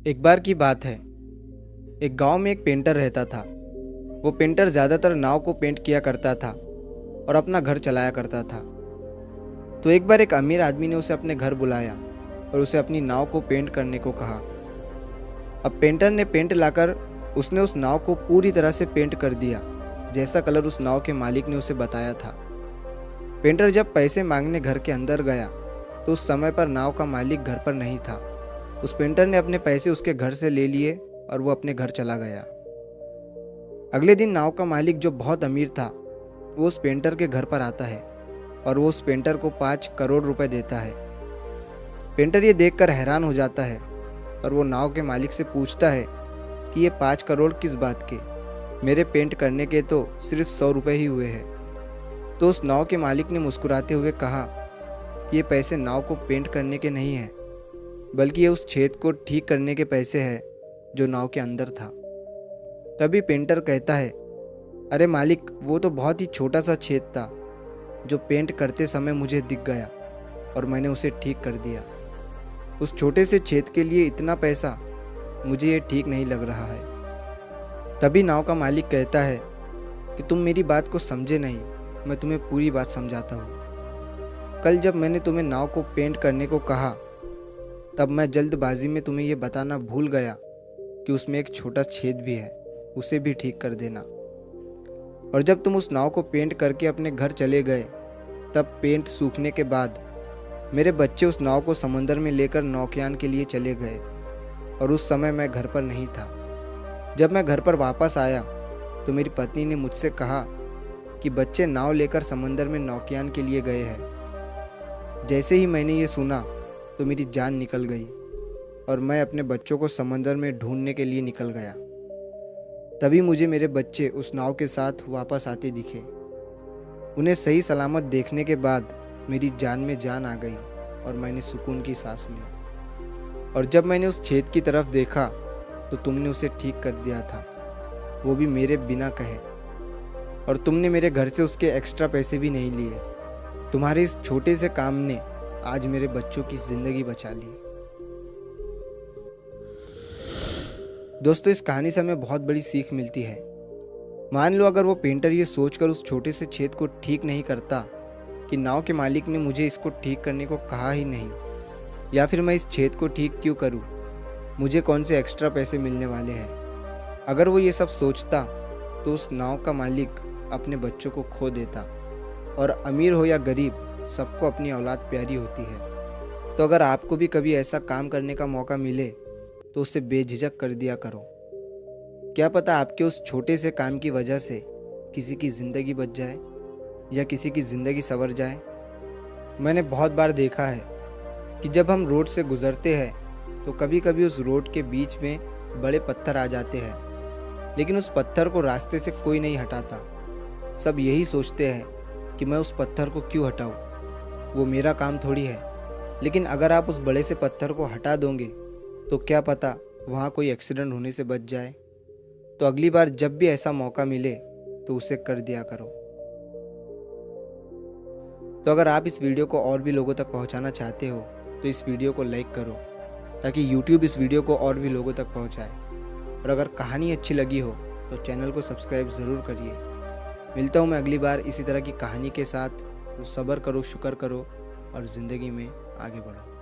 एक बार की बात है। एक गांव में एक पेंटर रहता था। वो पेंटर ज़्यादातर नाव को पेंट किया करता था और अपना घर चलाया करता था। तो एक बार एक अमीर आदमी ने उसे अपने घर बुलाया और उसे अपनी नाव को पेंट करने को कहा। अब पेंटर ने पेंट लाकर उसने उस नाव को पूरी तरह से पेंट कर दिया, जैसा कलर उस नाव के मालिक ने उसे बताया था। पेंटर जब पैसे मांगने घर के अंदर गया तो उस समय पर नाव का मालिक घर पर नहीं था। उस पेंटर ने अपने पैसे उसके घर से ले लिए और वो अपने घर चला गया। अगले दिन नाव का मालिक, जो बहुत अमीर था, वो उस पेंटर के घर पर आता है और वो उस पेंटर को 5 करोड़ रुपए देता है। पेंटर ये देखकर हैरान हो जाता है और वो नाव के मालिक से पूछता है कि ये 5 करोड़ किस बात के, मेरे पेंट करने के तो सिर्फ 100 रुपये ही हुए हैं। तो उस नाव के मालिक ने मुस्कुराते हुए कहा कि ये पैसे नाव को पेंट करने के नहीं हैं, बल्कि ये उस छेद को ठीक करने के पैसे हैं जो नाव के अंदर था। तभी पेंटर कहता है, अरे मालिक, वो तो बहुत ही छोटा सा छेद था जो पेंट करते समय मुझे दिख गया और मैंने उसे ठीक कर दिया। उस छोटे से छेद के लिए इतना पैसा, मुझे ये ठीक नहीं लग रहा है। तभी नाव का मालिक कहता है कि तुम मेरी बात को समझे नहीं, मैं तुम्हें पूरी बात समझाता हूँ। कल जब मैंने तुम्हें नाव को पेंट करने को कहा, तब मैं जल्दबाजी में तुम्हें ये बताना भूल गया कि उसमें एक छोटा छेद भी है, उसे भी ठीक कर देना। और जब तुम उस नाव को पेंट करके अपने घर चले गए, तब पेंट सूखने के बाद मेरे बच्चे उस नाव को समंदर में लेकर नौकायन के लिए चले गए और उस समय मैं घर पर नहीं था। जब मैं घर पर वापस आया तो मेरी पत्नी ने मुझसे कहा कि बच्चे नाव लेकर समंदर में नौकायन के लिए गए हैं। जैसे ही मैंने ये सुना तो मेरी जान निकल गई और मैं अपने बच्चों को समंदर में ढूंढने के लिए निकल गया। तभी मुझे मेरे बच्चे उस नाव के साथ वापस आते दिखे। उन्हें सही सलामत देखने के बाद मेरी जान में जान आ गई और मैंने सुकून की सांस ली। और जब मैंने उस छेद की तरफ देखा तो तुमने उसे ठीक कर दिया था, वो भी मेरे बिना कहे, और तुमने मेरे घर से उसके एक्स्ट्रा पैसे भी नहीं लिए। तुम्हारे इस छोटे से काम ने आज मेरे बच्चों की जिंदगी बचा ली। दोस्तों, इस कहानी से हमें बहुत बड़ी सीख मिलती है। मान लो अगर वो पेंटर ये सोचकर उस छोटे से छेद को ठीक नहीं करता कि नाव के मालिक ने मुझे इसको ठीक करने को कहा ही नहीं, या फिर मैं इस छेद को ठीक क्यों करूं, मुझे कौन से एक्स्ट्रा पैसे मिलने वाले हैं। अगर वो ये सब सोचता तो उस नाव का मालिक अपने बच्चों को खो देता। और अमीर हो या गरीब, सबको अपनी औलाद प्यारी होती है। तो अगर आपको भी कभी ऐसा काम करने का मौका मिले तो उसे बेझिझक कर दिया करो। क्या पता आपके उस छोटे से काम की वजह से किसी की ज़िंदगी बच जाए या किसी की ज़िंदगी संवर जाए। मैंने बहुत बार देखा है कि जब हम रोड से गुजरते हैं तो कभी कभी उस रोड के बीच में बड़े पत्थर आ जाते हैं, लेकिन उस पत्थर को रास्ते से कोई नहीं हटाता। सब यही सोचते हैं कि मैं उस पत्थर को क्यों हटाऊं, वो मेरा काम थोड़ी है। लेकिन अगर आप उस बड़े से पत्थर को हटा दोगे तो क्या पता वहाँ कोई एक्सीडेंट होने से बच जाए। तो अगली बार जब भी ऐसा मौका मिले तो उसे कर दिया करो। तो अगर आप इस वीडियो को और भी लोगों तक पहुँचाना चाहते हो तो इस वीडियो को लाइक करो, ताकि YouTube इस वीडियो को और भी लोगों तक पहुँचाए। और अगर कहानी अच्छी लगी हो तो चैनल को सब्सक्राइब ज़रूर करिए। मिलता हूँ मैं अगली बार इसी तरह की कहानी के साथ। तो सब्र करो, शुक्र करो और ज़िंदगी में आगे बढ़ो।